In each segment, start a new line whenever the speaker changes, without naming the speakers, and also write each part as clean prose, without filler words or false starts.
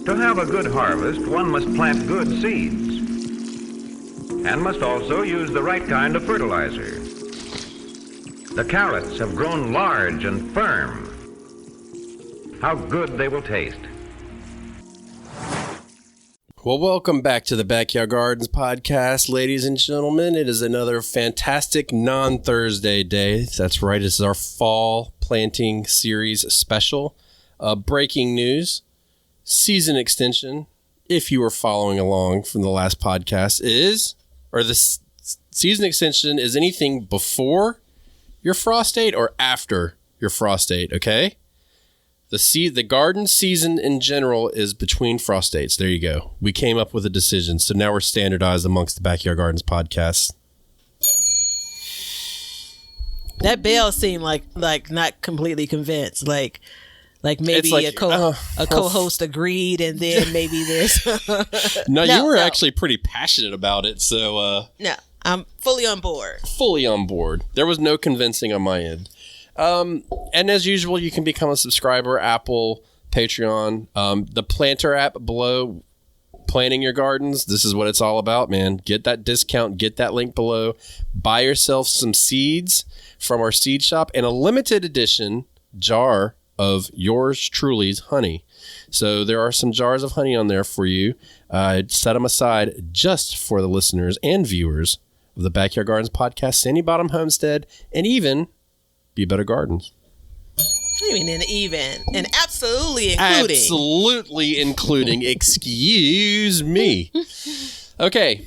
To have a good harvest, one must plant good seeds and must also use the right kind of fertilizer. The carrots have grown large and firm. How good they will taste.
Well, welcome back to the Backyard Gardens podcast, ladies and gentlemen. It is another fantastic non-Thursday day. That's right. This is our fall planting series special. Breaking news, season extension, if you were following along from the last podcast, season extension is anything before your frost date or after your frost date, okay? The garden season in general is between frost dates. There you go. We came up with a decision, so now we're standardized amongst the Backyard Gardens podcast.
That Bell seemed like not completely convinced. Like maybe a co-host agreed, and then maybe this.
No, you were actually pretty passionate about it, so
no, I'm fully on board.
Fully on board. There was no convincing on my end. And as usual, you can become a subscriber, Apple, Patreon, the planter app below, planting your gardens. This is what it's all about, man. Get that discount, get that link below, buy yourself some seeds from our seed shop and a limited edition jar of yours truly's honey. So there are some jars of honey on there for you. Set them aside just for the listeners and viewers of the Backyard Gardens podcast, Sandy Bottom Homestead, and even Be Better Gardens.
I mean, and absolutely including.
Absolutely including. Excuse me. Okay,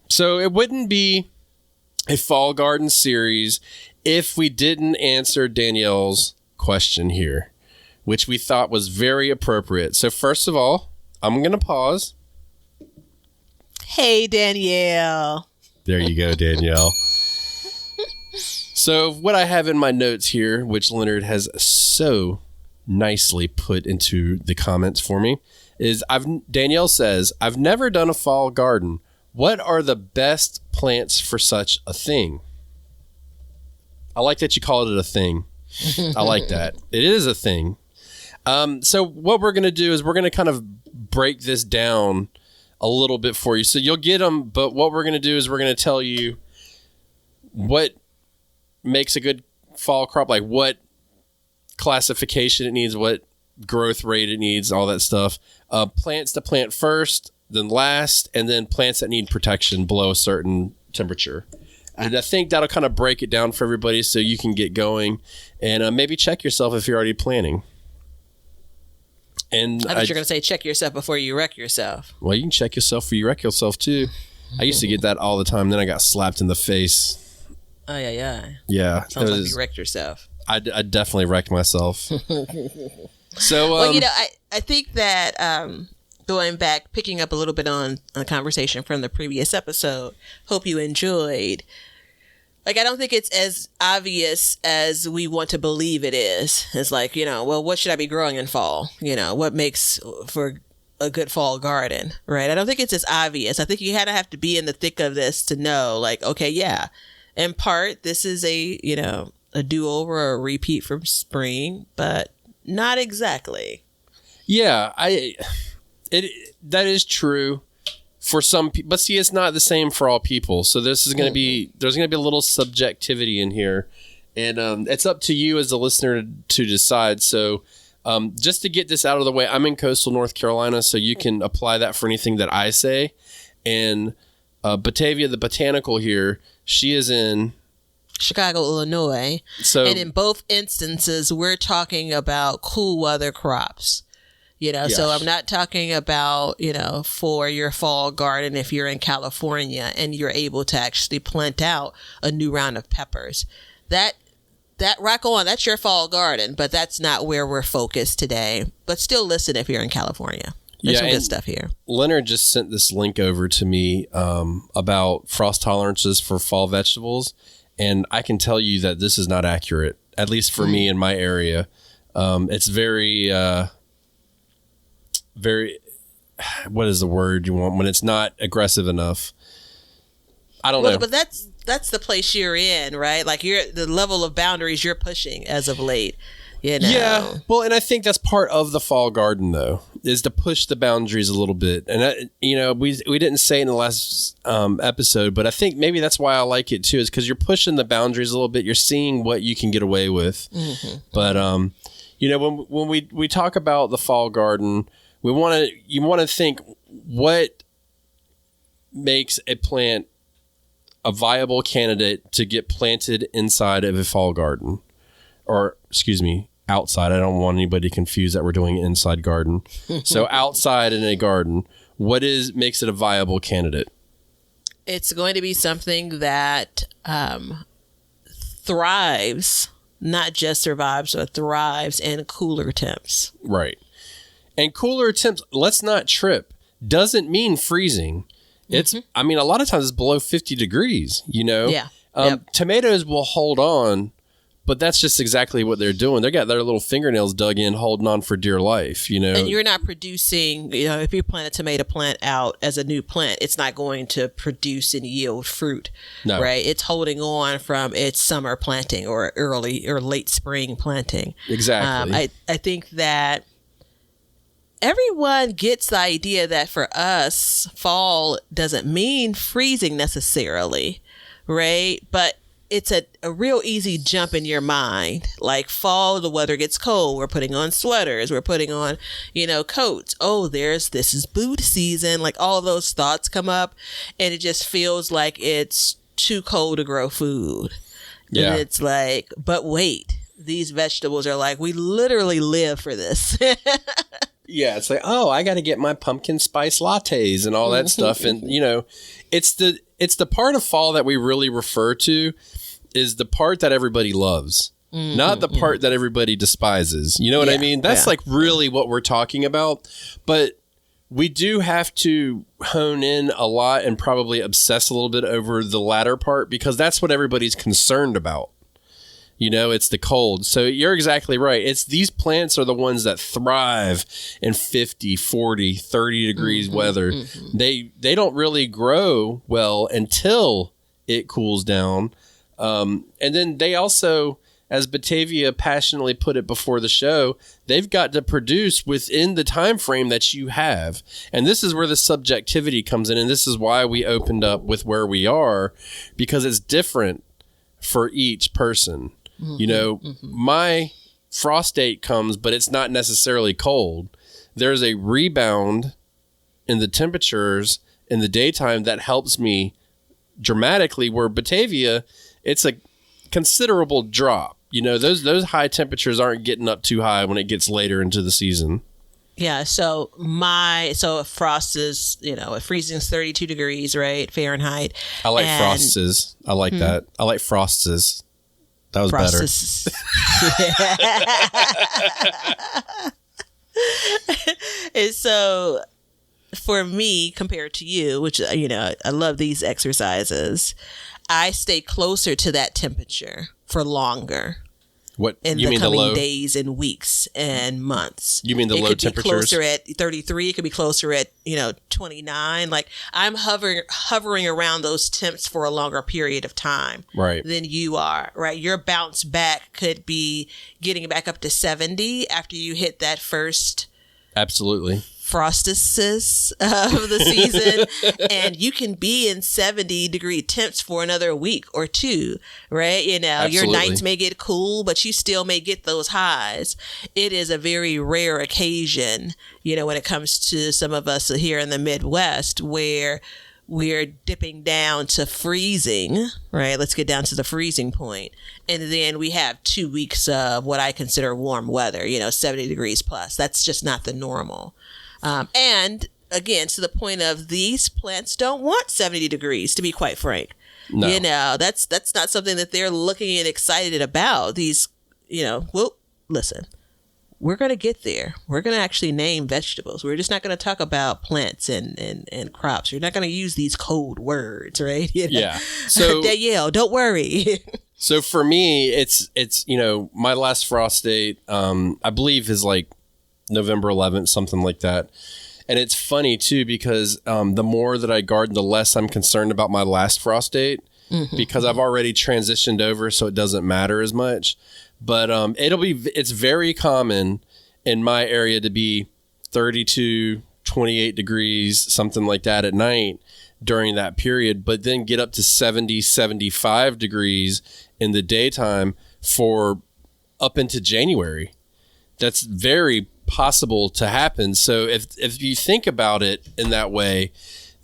so it wouldn't be a fall garden series if we didn't answer Danielle's question here, which we thought was very appropriate. So first of all, I'm going to pause.
Hey, Danielle.
There you go, Danielle. So what I have in my notes here, which Leonard has so nicely put into the comments for me, is Danielle says, I've never done a fall garden. What are the best plants for such a thing? I like that you called it a thing. I like that. It is a thing. So what we're going to do is we're going to kind of break this down a little bit for you. So you'll get them, but what we're going to do is we're going to tell you what makes a good fall crop, like what classification it needs, what growth rate it needs, all that stuff. Plants to plant first, then last, and then plants that need protection below a certain temperature. And I think that'll kind of break it down for everybody so you can get going and maybe check yourself if you're already planting. And
I thought you were going to say check yourself before you wreck yourself.
Well, you can check yourself before you wreck yourself too. I used to get that all the time. Then I got slapped in the face.
Oh, yeah.
Yeah.
Sounds like you wrecked yourself.
I definitely wrecked myself. So,
well, I think that going back, picking up a little bit on a conversation from the previous episode, hope you enjoyed. Like, I don't think it's as obvious as we want to believe it is. It's like, well, what should I be growing in fall? What makes for a good fall garden, right? I don't think it's as obvious. I think you have to be in the thick of this to know, like, okay, yeah. In part, this is a do-over or a repeat from spring, but not exactly.
Yeah, that is true for some people, but see, it's not the same for all people. So this is going to be, there's going to be a little subjectivity in here, and it's up to you as a listener to decide. So just to get this out of the way, I'm in coastal North Carolina, so you can apply that for anything that I say. And Batavia, the botanical here, she is in
Chicago, Illinois. And in both instances, we're talking about cool weather crops. Yes. So I'm not talking about, for your fall garden if you're in California and you're able to actually plant out a new round of peppers. That rock on, that's your fall garden, but that's not where we're focused today. But still listen if you're in California. There's some good stuff here.
Leonard just sent this link over to me about frost tolerances for fall vegetables. And I can tell you that this is not accurate, at least for me in my area. It's very, what is the word you want when it's not aggressive enough? I don't know.
But that's the place you're in, right? Like the level of boundaries you're pushing as of late.
Yeah. Well, and I think that's part of the fall garden, though, is to push the boundaries a little bit. And, we didn't say in the last episode, but I think maybe that's why I like it, too, is because you're pushing the boundaries a little bit. You're seeing what you can get away with. Mm-hmm. But, when we talk about the fall garden, you want to think what makes a plant a viable candidate to get planted inside of a fall garden. Or, excuse me, outside. I don't want anybody confused that we're doing an inside garden. So outside in a garden, what makes it a viable candidate?
It's going to be something that thrives, not just survives, but thrives in cooler temps.
Right. And cooler temps, let's not trip, doesn't mean freezing. It's, a lot of times it's below 50 degrees,
Yeah.
Tomatoes will hold on. But that's just exactly what they're doing. They got their little fingernails dug in, holding on for dear life, And
you're not producing, if you plant a tomato plant out as a new plant, it's not going to produce and yield fruit,
no.
Right? It's holding on from its summer planting or early or late spring planting.
Exactly.
I think that everyone gets the idea that for us, fall doesn't mean freezing necessarily, right? But it's a real easy jump in your mind. Like fall, the weather gets cold. We're putting on sweaters. We're putting on, coats. Oh, this is boot season. Like all of those thoughts come up and it just feels like it's too cold to grow food.
Yeah.
And it's like, but wait, these vegetables are like, we literally live for this.
Yeah. It's like, oh, I got to get my pumpkin spice lattes and all that stuff. And, it's the part of fall that we really refer to is the part that everybody loves, not the part that everybody despises. You know what I mean? That's like really what we're talking about. But we do have to hone in a lot and probably obsess a little bit over the latter part because that's what everybody's concerned about. It's the cold. So you're exactly right. It's these plants are the ones that thrive in 50, 40, 30 degrees weather. They don't really grow well until it cools down. And then they also, as Batavia passionately put it before the show, they've got to produce within the time frame that you have. And this is where the subjectivity comes in. And this is why we opened up with where we are, because it's different for each person. My frost date comes, but it's not necessarily cold. There's a rebound in the temperatures in the daytime that helps me dramatically, where Batavia, it's a considerable drop. Those high temperatures aren't getting up too high when it gets later into the season.
Yeah, so frost is, freezing is 32 degrees, right? Fahrenheit.
I like frostes. I like that. I like frostes. That was better.
And so for me, compared to you, which, I love these exercises, I stay closer to that temperature for longer.
What
in
you
the
mean
coming
the low
days and weeks and months?
You mean the low temperatures?
It could be closer at 33. It could be closer at 29. Like I'm hovering around those temps for a longer period of time,
right?
Than you are, right? Your bounce back could be getting back up to 70 after you hit that first.
Absolutely.
Frostices of the season, and you can be in 70-degree temps for another week or two, right?
Absolutely.
Your nights may get cool, but you still may get those highs. It is a very rare occasion, when it comes to some of us here in the Midwest, where we're dipping down to freezing, right? Let's get down to the freezing point. And then we have 2 weeks of what I consider warm weather, 70 degrees plus. That's just not the normal. And again, to the point of these plants don't want 70 degrees, to be quite frank.
No.
That's not something that they're looking and excited about. These, well, listen, we're going to get there. We're going to actually name vegetables. We're just not going to talk about plants and crops. You're not going to use these cold words, right?
Yeah. So
Danielle, don't worry.
So for me, it's my last frost date, I believe is like November 11th, something like that. And it's funny too, because the more that I garden, the less I'm concerned about my last frost date, because I've already transitioned over, so it doesn't matter as much. But it's very common in my area to be 32, 28 degrees, something like that at night during that period, but then get up to 70, 75 degrees in the daytime for up into January. That's very possible to happen. So if you think about it in that way,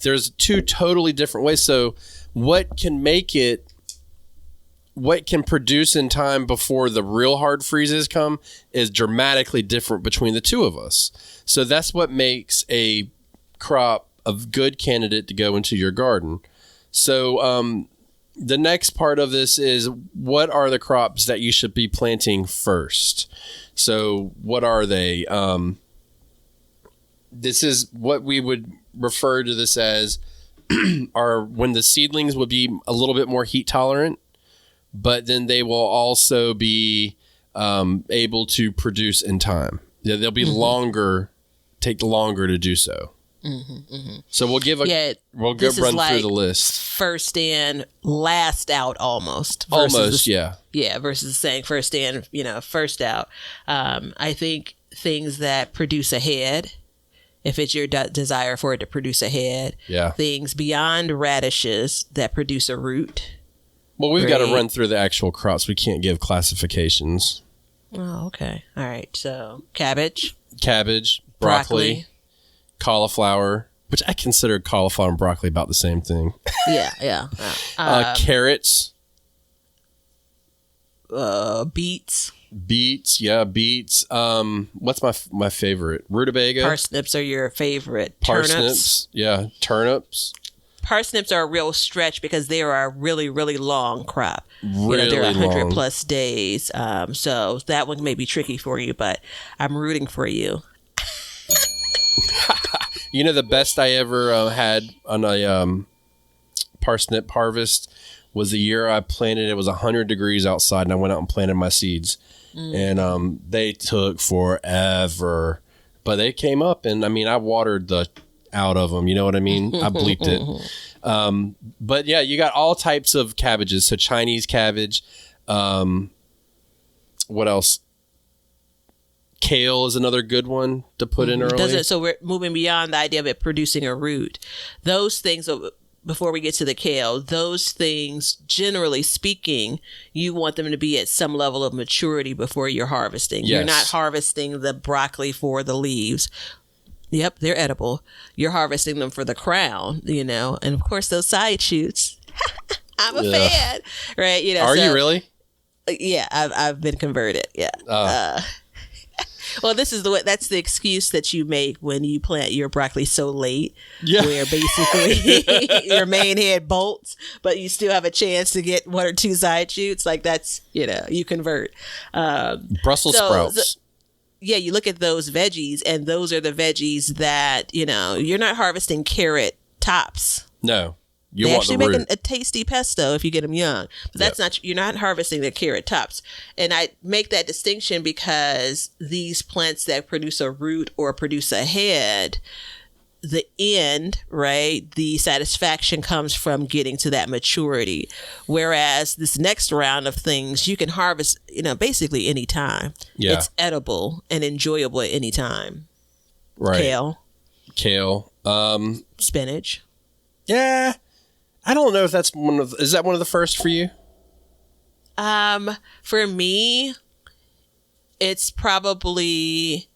there's two totally different ways. So what can produce in time before the real hard freezes come is dramatically different between the two of us. So that's what makes a crop a good candidate to go into your garden. So the next part of this is, what are the crops that you should be planting first? So what are they? This is what we would refer to this as are when the seedlings would be a little bit more heat tolerant, but then they will also be able to produce in time. They'll be take longer to do so. So we'll run through the list.
First in, last out, almost. Versus saying first in, first out. I think things that produce ahead, if it's your desire for it to produce ahead.
Yeah.
Things beyond radishes that produce a root.
Well, we've got to run through the actual crops. We can't give classifications.
Oh, okay. All right. So cabbage,
broccoli, cauliflower, which I consider cauliflower and broccoli about the same thing.
Yeah.
Carrots.
Beets.
Beets. What's my favorite? Rutabaga.
Parsnips are your favorite.
Parsnips. Yeah, turnips.
Parsnips are a real stretch because they are a really, really long crop. They're 100 plus days. So that one may be tricky for you, but I'm rooting for you.
The best I ever had on a parsnip harvest was the year I planted. It was 100 degrees outside, and I went out and planted my seeds. And they took forever, but they came up, and I watered the out of them. You know what I mean? I bleeped it. But yeah, you got all types of cabbages. So Chinese cabbage. What else? Kale is another good one to put in early.
So we're moving beyond the idea of it producing a root. Those things, before we get to the kale, those things, generally speaking, you want them to be at some level of maturity before you're harvesting. Yes. You're not harvesting the broccoli for the leaves. Yep, they're edible. You're harvesting them for the crown, and of course those side shoots. I'm a fan, right?
Are you really?
Yeah, I've been converted. Yeah. Well, that's the excuse that you make when you plant your broccoli so late, where basically your main head bolts, but you still have a chance to get one or two side shoots. Like that's, you convert.
Brussels sprouts.
You look at those veggies, and those are the veggies that, you're not harvesting carrot tops.
No.
They actually make a tasty pesto if you get them young. But that's you're not harvesting the carrot tops. And I make that distinction because these plants that produce a root or produce a head, the end, right, the satisfaction comes from getting to that maturity. Whereas this next round of things, you can harvest, basically any time. Yeah. It's edible and enjoyable at any time.
Right. Kale.
Spinach.
Yeah. I don't know if is that one of the first for you?
For me, it's definitely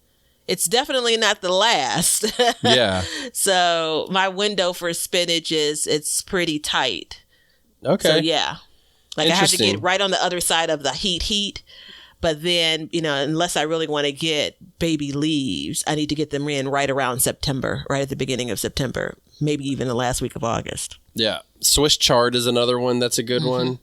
not the last.
Yeah.
So my window for spinach it's pretty tight.
Okay.
So yeah. I have to get right on the other side of the heat. But then, unless I really want to get baby leaves, I need to get them in right around September, right at the beginning of September, maybe even the last week of August.
Yeah. Swiss chard is another one that's a good one.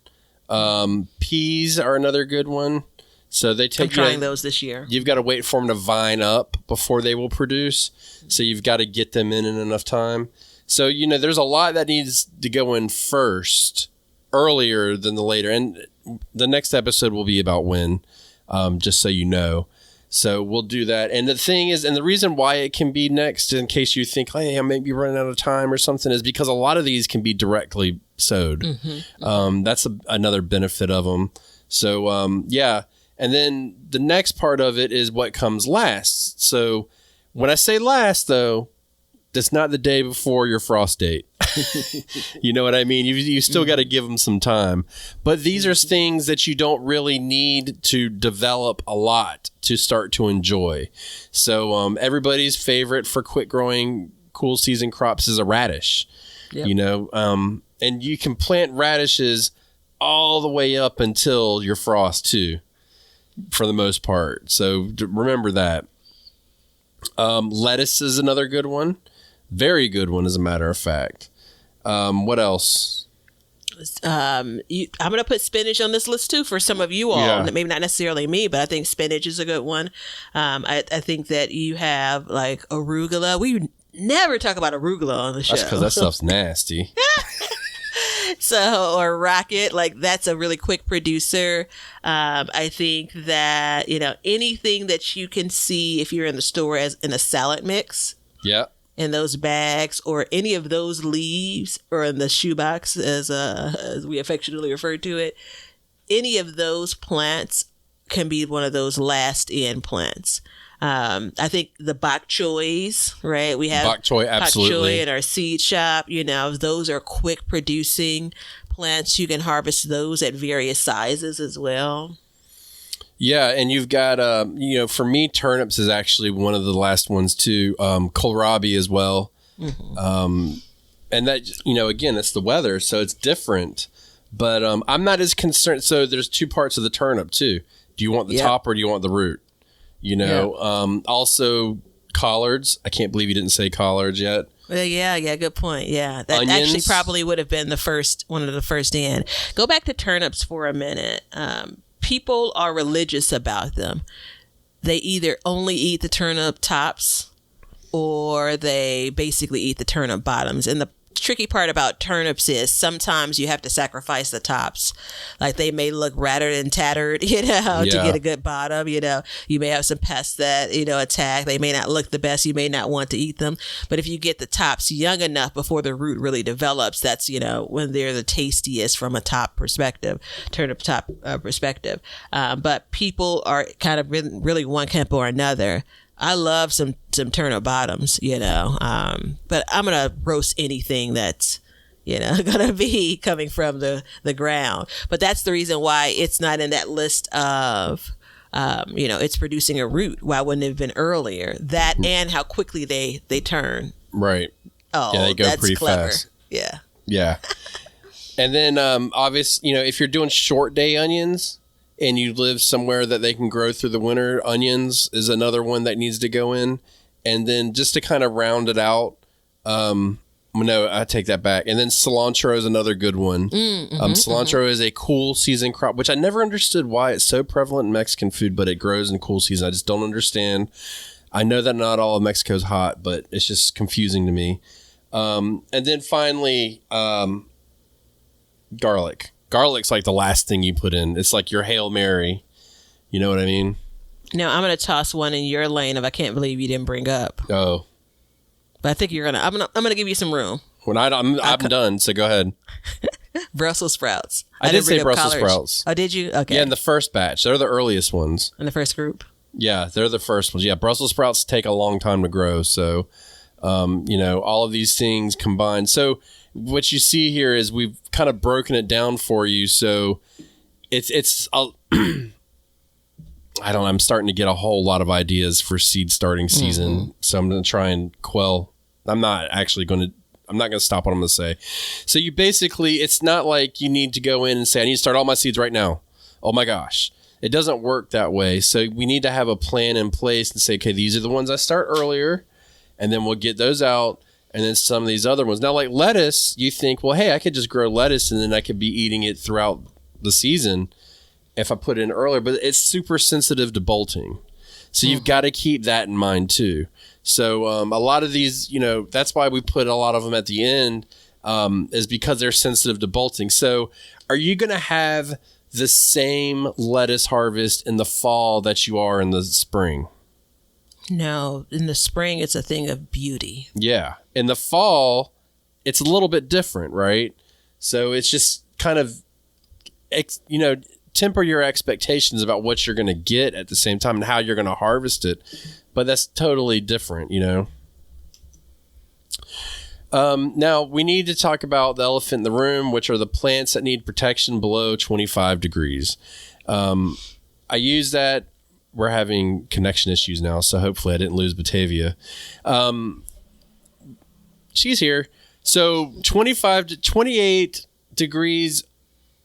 Peas are another good one. So I'm
trying those this year.
You've got to wait for them to vine up before they will produce. So you've got to get them in enough time. So, there's a lot that needs to go in first, earlier than the later. And the next episode will be about when, just so you know. So we'll do that. And the thing is, and the reason why it can be next, in case you think, hey, I may be running out of time or something, is because a lot of these can be directly sowed. That's another benefit of them. So, And then the next part of it is what comes last. So when I say last, though, that's not the day before your frost date. You know what I mean? You still got to give them some time. But these are things that you don't really need to develop a lot to start to enjoy. So everybody's favorite for quick growing, cool season crops is a radish. Yep. You know, and you can plant radishes all the way up until your frost too, for the most part. So remember that. Lettuce is another good one. Very good one, as a matter of fact. What else?
I'm going to put spinach on this list too for some of you all. Yeah. Maybe not necessarily me, but I think spinach is a good one. I think that you have like arugula. We never talk about arugula on the show.
That's because that stuff's nasty.
So, or rocket, like that's a really quick producer. I think that, you know, anything that you can see if you're in the store as in a salad mix.
Yeah.
In those bags or any of those leaves or in the shoebox as we affectionately refer to it, any of those plants can be one of those last in plants. I think the bok choys, right? We have
bok choy, absolutely.
Bok choy in our seed shop. You know, those are quick producing plants. You can harvest those at various sizes as well.
Yeah, and you've got, you know, for me, turnips is actually one of the last ones too. Kohlrabi as well. Mm-hmm. And that, you know, again, it's the weather, so it's different. But I'm not as concerned. So there's two parts of the turnip too. Do you want the top or do you want the root? You know, also collards. I can't believe you didn't say collards yet.
Well, yeah, good point. Yeah, that
Onions.
Actually probably would have been one of the first in. Go back to turnips for a minute. People are religious about them. They either only eat the turnip tops or they basically eat the turnip bottoms. And the tricky part about turnips is sometimes you have to sacrifice the tops. Like they may look rattled and tattered, you know, to get a good bottom. You know, you may have some pests that, you know, attack. They may not look the best. You may not want to eat them. But if you get the tops young enough before the root really develops, that's, you know, when they're the tastiest from a top perspective, turnip top perspective. But people are kind of really one camp or another. I love some turnip bottoms, you know, but I'm going to roast anything that's, you know, going to be coming from the ground. But that's the reason why it's not in that list of, you know, it's producing a root. Why wouldn't it have been earlier? That and how quickly they turn.
Right.
Oh, yeah, they go that's pretty clever. Fast. Yeah.
Yeah. And then, obviously, you know, if you're doing short day onions, and you live somewhere that they can grow through the winter, onions is another one that needs to go in. And then just to kind of round it out, no, I take that back. And then cilantro is another good one. Cilantro is a cool season crop, which I never understood why it's so prevalent in Mexican food, but it grows in cool season. I just don't understand. I know that not all of Mexico is hot, but it's just confusing to me. And then finally, garlic. Garlic's like the last thing you put in. It's like your Hail Mary. You know what I mean?
No, I'm going to toss one in your lane if I can't believe you didn't bring up.
Oh.
But I think you're going to, I'm going to give you some room.
When I'm done, so go ahead.
Brussels sprouts.
I did say Brussels sprouts.
Oh, did you? Okay.
Yeah, in the first batch. They're the earliest ones.
In the first group?
Yeah, they're the first ones. Yeah, Brussels sprouts take a long time to grow. So, you know, all of these things combined. So, what you see here is we've kind of broken it down for you. So it's I don't know, I'm starting to get a whole lot of ideas for seed starting season. Mm-hmm. So I'm going to try and quell. I'm not going to stop what I'm going to say. So you basically, it's not like you need to go in and say, I need to start all my seeds right now. Oh my gosh. It doesn't work that way. So we need to have a plan in place and say, okay, these are the ones I start earlier, and then we'll get those out. And then some of these other ones. Now, like lettuce, you think, well, hey, I could just grow lettuce and then I could be eating it throughout the season if I put it in earlier. But it's super sensitive to bolting. So you've got to keep that in mind, too. So a lot of these, you know, that's why we put a lot of them at the end, is because they're sensitive to bolting. So are you going to have the same lettuce harvest in the fall that you are in the spring?
No, in the spring, it's a thing of beauty.
Yeah. In the fall, it's a little bit different, right? So it's just kind of, you know, temper your expectations about what you're going to get at the same time and how you're going to harvest it. But that's totally different, you know. Now, we need to talk about the elephant in the room, which are the plants that need protection below 25 degrees. I use that. We're having connection issues now, so hopefully I didn't lose Batavia. She's here. So 25 to 28 degrees,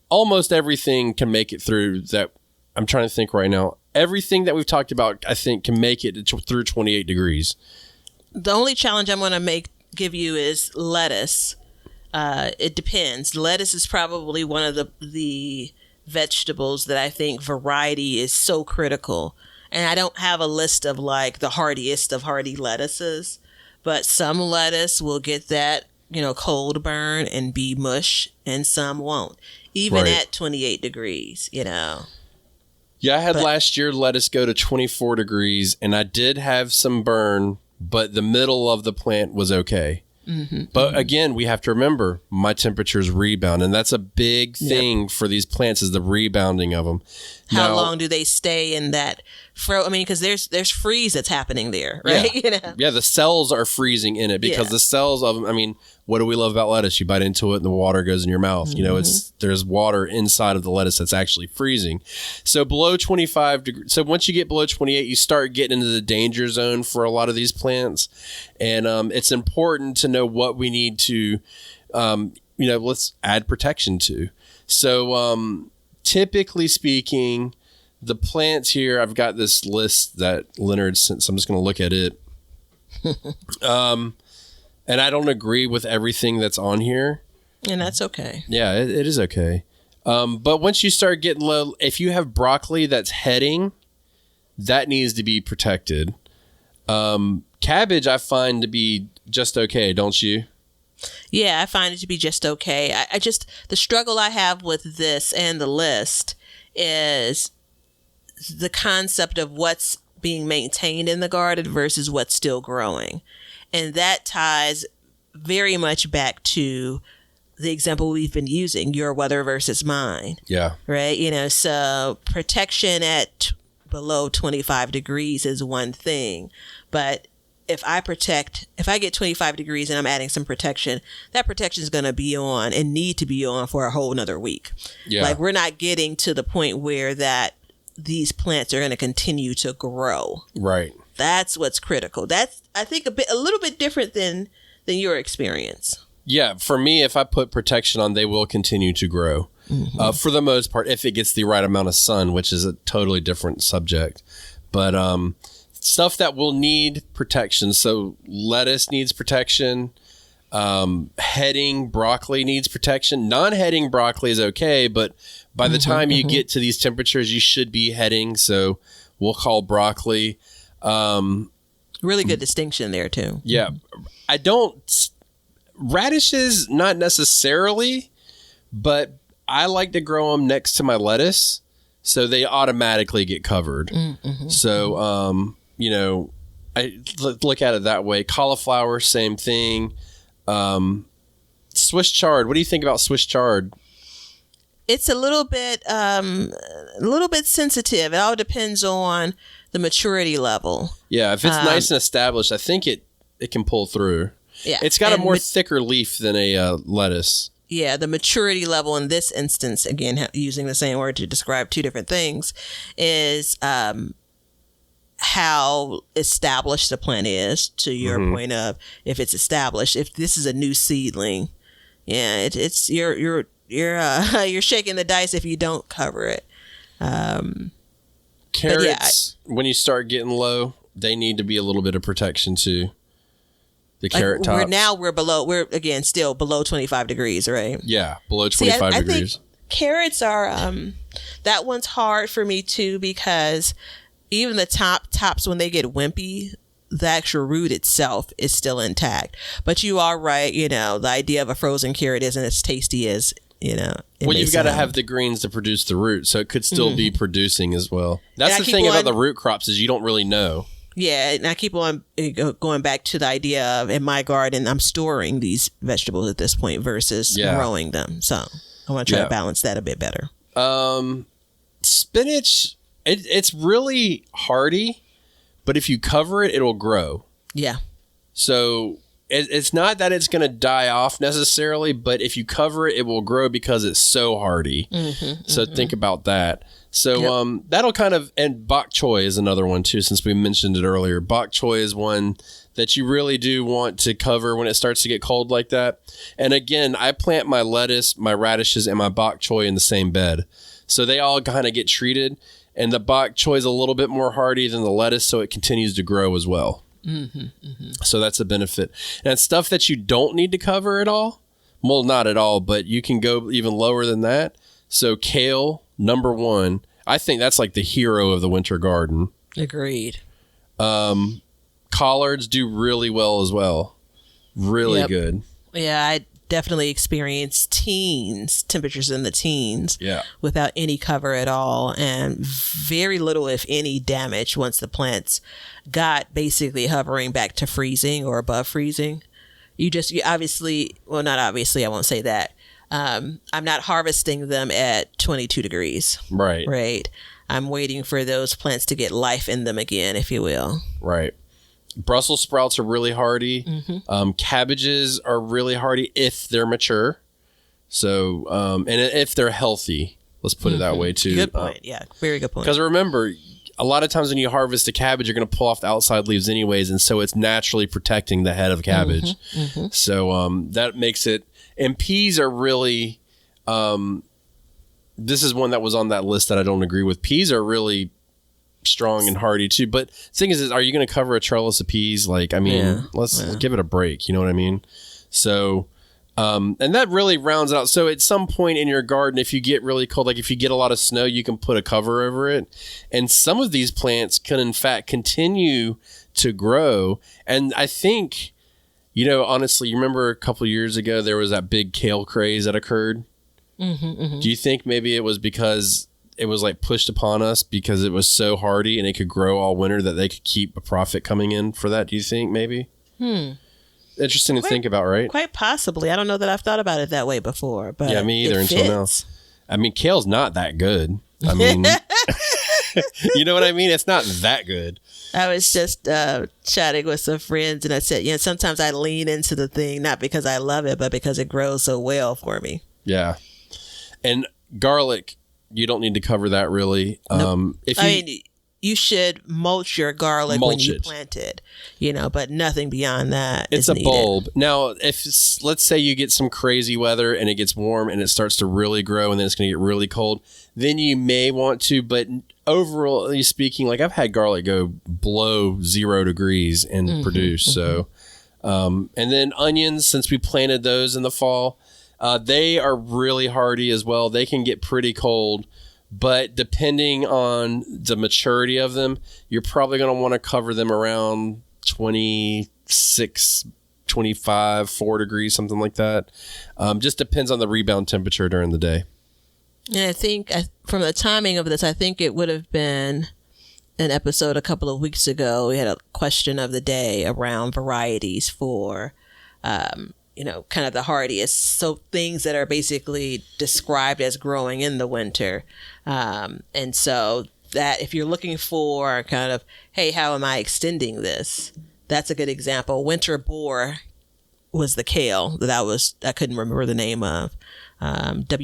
almost everything can make it through that. I'm trying to think right now. Everything that we've talked about, I think, can make it through 28 degrees.
The only challenge I'm going to give you is lettuce. It depends. Lettuce is probably one of the vegetables that I think variety is so critical. And I don't have a list of like the hardiest of hardy lettuces, but some lettuce will get that, cold burn and be mush, and some won't, even at 28 degrees, Yeah,
I had last year lettuce go to 24 degrees, and I did have some burn, but the middle of the plant was okay. Mm-hmm. But again, we have to remember my temperatures rebound, and that's a big thing for these plants is the rebounding of them.
How long do they stay in that because there's freeze that's happening there, right?
Yeah, the cells are freezing in it because the cells of them. What do we love about lettuce? You bite into it and the water goes in your mouth. Mm-hmm. There's water inside of the lettuce that's actually freezing. So below 25 degrees. So once you get below 28, you start getting into the danger zone for a lot of these plants, and it's important to know what we need to, let's add protection to. So typically speaking, the plants here, I've got this list that Leonard sent, so I'm just going to look at it. And I don't agree with everything that's on here.
And that's okay.
Yeah, it is okay. But once you start getting low, if you have broccoli that's heading, that needs to be protected. Cabbage, I find to be just okay, don't you?
Yeah, I find it to be just okay. I just, the struggle I have with this and the list is the concept of what's being maintained in the garden versus what's still growing. And that ties very much back to the example we've been using, your weather versus mine.
Yeah.
Right? So protection at below 25 degrees is one thing. But if I get 25 degrees and I'm adding some protection, that protection is going to be on and need to be on for a whole nother week. Yeah. Like we're not getting to the point where that these plants are going to continue to grow. Right. That's what's critical. That's, I think, a little bit different than your experience.
Yeah. For me, if I put protection on, they will continue to grow. Mm-hmm. For the most part, if it gets the right amount of sun, which is a totally different subject. But stuff that will need protection. So lettuce needs protection. Heading broccoli needs protection. Non-heading broccoli is okay, but by the time you get to these temperatures, you should be heading. So we'll call broccoli.
Really good distinction there too.
Yeah. Radishes, not necessarily, but I like to grow them next to my lettuce. So they automatically get covered. Mm-hmm. So, I look at it that way. Cauliflower, same thing. Swiss chard. What do you think about Swiss chard?
It's a little bit sensitive. It all depends on the maturity level.
Yeah, if it's nice and established, I think it can pull through. Yeah, it's got a more thicker leaf than a lettuce.
Yeah, the maturity level in this instance, again, using the same word to describe two different things, is how established the plant is, to your point of if it's established. If this is a new seedling, yeah, it's you're shaking the dice if you don't cover it.
Carrots, when you start getting low, they need to be a little bit of protection too. The carrot tops.
We're again still below 25 degrees, right?
Yeah, below 25 degrees. I think
carrots are that one's hard for me too, because even the tops, when they get wimpy, the actual root itself is still intact. But you are right, the idea of a frozen carrot isn't as tasty as,
well, you've got to have the greens to produce the root, so it could still be producing as well. That's the thing about the root crops is you don't really know.
Yeah, and I keep on going back to the idea of, in my garden, I'm storing these vegetables at this point versus growing them. So I want to try to balance that a bit better.
Spinach, it's really hardy, but if you cover it, it'll grow.
Yeah.
So it's not that it's going to die off necessarily, but if you cover it, it will grow because it's so hardy. So think about that. So that'll kind of, and bok choy is another one too, since we mentioned it earlier. Bok choy is one that you really do want to cover when it starts to get cold like that. And again, I plant my lettuce, my radishes, and my bok choy in the same bed. So they all kind of get treated. And the bok choy is a little bit more hardy than the lettuce, so it continues to grow as well. So that's a benefit. And it's stuff that you don't need to cover at all. Well, not at all, but you can go even lower than that. So kale, number one. I think that's like the hero of the winter garden.
Agreed.
Collards do really well as well. Really good.
Yeah, I definitely experienced temperatures in the teens without any cover at all, and very little, if any, damage once the plants got basically hovering back to freezing or above freezing. You obviously, well, not obviously, I won't say that. I'm not harvesting them at 22 degrees. Right. I'm waiting for those plants to get life in them again, if you will. Right.
Brussels sprouts are really hardy. Cabbages are really hardy if they're mature. So, and if they're healthy, let's put it that way too.
Good point. Yeah, very good point.
Because remember, a lot of times when you harvest a cabbage, you're going to pull off the outside leaves anyways, and so it's naturally protecting the head of cabbage. So that makes it. And peas are really. This is one that was on that list that I don't agree with. Peas are really strong and hardy too, but the thing is are you going to cover a trellis of peas? Like, I mean, let's give it a break, you know what I mean? So and that really rounds it out. So at some point in your garden, if you get really cold, like if you get a lot of snow, you can put a cover over it, and some of these plants can in fact continue to grow. And I think, you know, honestly, you remember a couple of years ago there was that big kale craze that occurred. Do you think maybe it was because it was like pushed upon us because it was so hardy and it could grow all winter that they could keep a profit coming in for that? Do you think maybe? Interesting to think about, right?
Quite possibly. I don't know that I've thought about it that way before, but
yeah, me either until now. I mean, kale's not that good. I mean, you know what I mean? It's not that good.
I was just chatting with some friends, and I said, you know, sometimes I lean into the thing, not because I love it, but because it grows so well for me. Yeah.
And garlic, you don't need to cover that really.
Nope. You should mulch your garlic when you plant it, you know, but nothing beyond that.
It's a bulb. Now, if let's say you get some crazy weather and it gets warm and it starts to really grow and then it's going to get really cold, then you may want to, but overall speaking, like I've had garlic go below 0 degrees and produce. So, and then onions, since we planted those in the fall, they are really hardy as well. They can get pretty cold. But depending on the maturity of them, you're probably going to want to cover them around 26, 25, 4 degrees, something like that. Just depends on the rebound temperature during the day.
And I think from the timing of this, I think it would have been an episode a couple of weeks ago. We had a question of the day around varieties for you know, kind of the hardiest. So things that are basically described as growing in the winter. And so that if you're looking for kind of, hey, how am I extending this? That's a good example. Winter boar was the kale that I couldn't remember the name of. WINTERBOR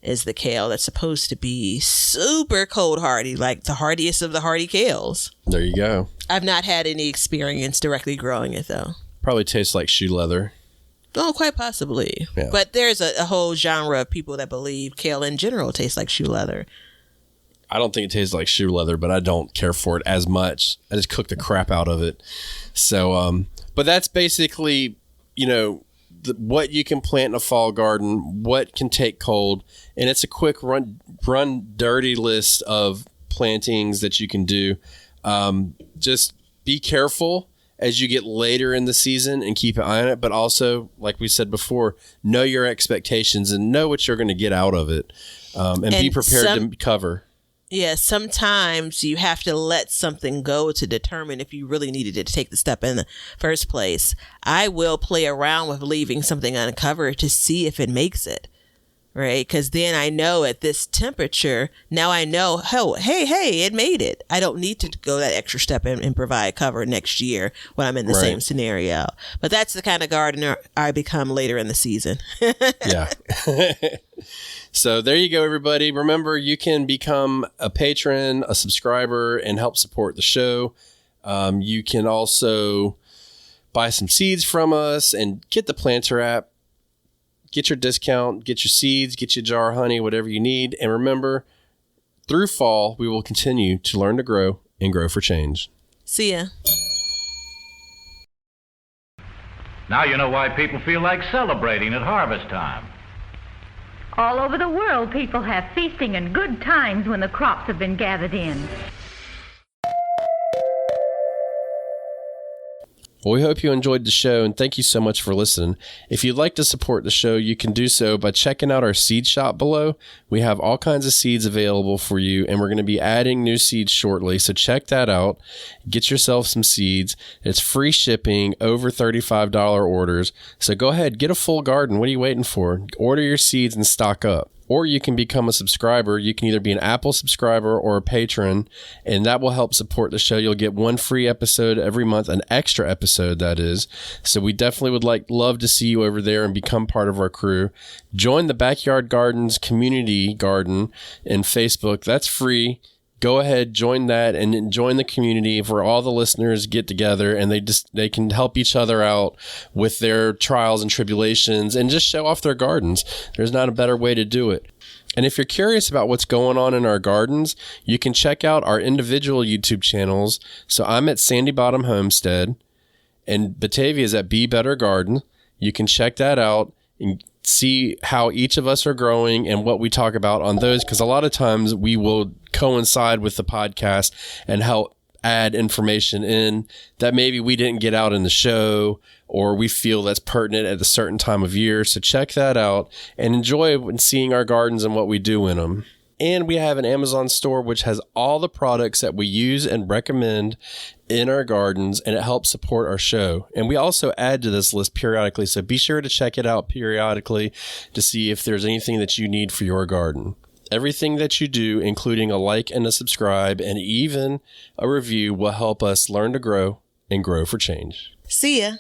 is the kale that's supposed to be super cold hardy, like the hardiest of the hardy kales.
There you go.
I've not had any experience directly growing it though.
Probably tastes like shoe leather.
Oh, quite possibly. Yeah. But there's a whole genre of people that believe kale in general tastes like shoe leather.
I don't think it tastes like shoe leather, but I don't care for it as much. I just cook the crap out of it. So, but that's basically, you know, what you can plant in a fall garden, what can take cold. And it's a quick run dirty list of plantings that you can do. Just be careful as you get later in the season and keep an eye on it. But also, like we said before, know your expectations and know what you're going to get out of it. And be prepared to cover.
Yeah, sometimes you have to let something go to determine if you really needed it to take the step in the first place. I will play around with leaving something uncovered to see if it makes it. right? Because then I know at this temperature, now I know, oh, hey, it made it. I don't need to go that extra step and provide cover next year when I'm in the same scenario. But that's the kind of gardener I become later in the season.
Yeah. So there you go, everybody. Remember, you can become a patron, a subscriber, and help support the show. You can also buy some seeds from us and get the Planter app. Get your discount, get your seeds, get your jar of honey, whatever you need. And remember, through fall, we will continue to learn to grow and grow for change.
See ya.
Now you know why people feel like celebrating at harvest time.
All over the world, people have feasting and good times when the crops have been gathered in.
Well, we hope you enjoyed the show, and thank you so much for listening. If you'd like to support the show, you can do so by checking out our seed shop below. We have all kinds of seeds available for you, and we're going to be adding new seeds shortly, so check that out. Get yourself some seeds. It's free shipping, over $35 orders. So go ahead, get a full garden. What are you waiting for? Order your seeds and stock up. Or you can become a subscriber. You can either be an Apple subscriber or a patron, and that will help support the show. You'll get one free episode every month, an extra episode, that is. So we definitely would love to see you over there and become part of our crew. Join the Backyard Gardens community garden in Facebook. That's free. Go ahead, join that, and join the community where all the listeners get together and they can help each other out with their trials and tribulations and just show off their gardens. There's not a better way to do it. And if you're curious about what's going on in our gardens, you can check out our individual YouTube channels. So I'm at Sandy Bottom Homestead, and Batavia is at Be Better Garden. You can check that out and see how each of us are growing and what we talk about on those, because a lot of times we will coincide with the podcast and help add information in that maybe we didn't get out in the show or we feel that's pertinent at a certain time of year. So check that out and enjoy seeing our gardens and what we do in them. And we have an Amazon store which has all the products that we use and recommend in our gardens, and it helps support our show. And we also add to this list periodically, so be sure to check it out periodically to see if there's anything that you need for your garden. Everything that you do, including a like and a subscribe and even a review, will help us learn to grow and grow for change.
See ya.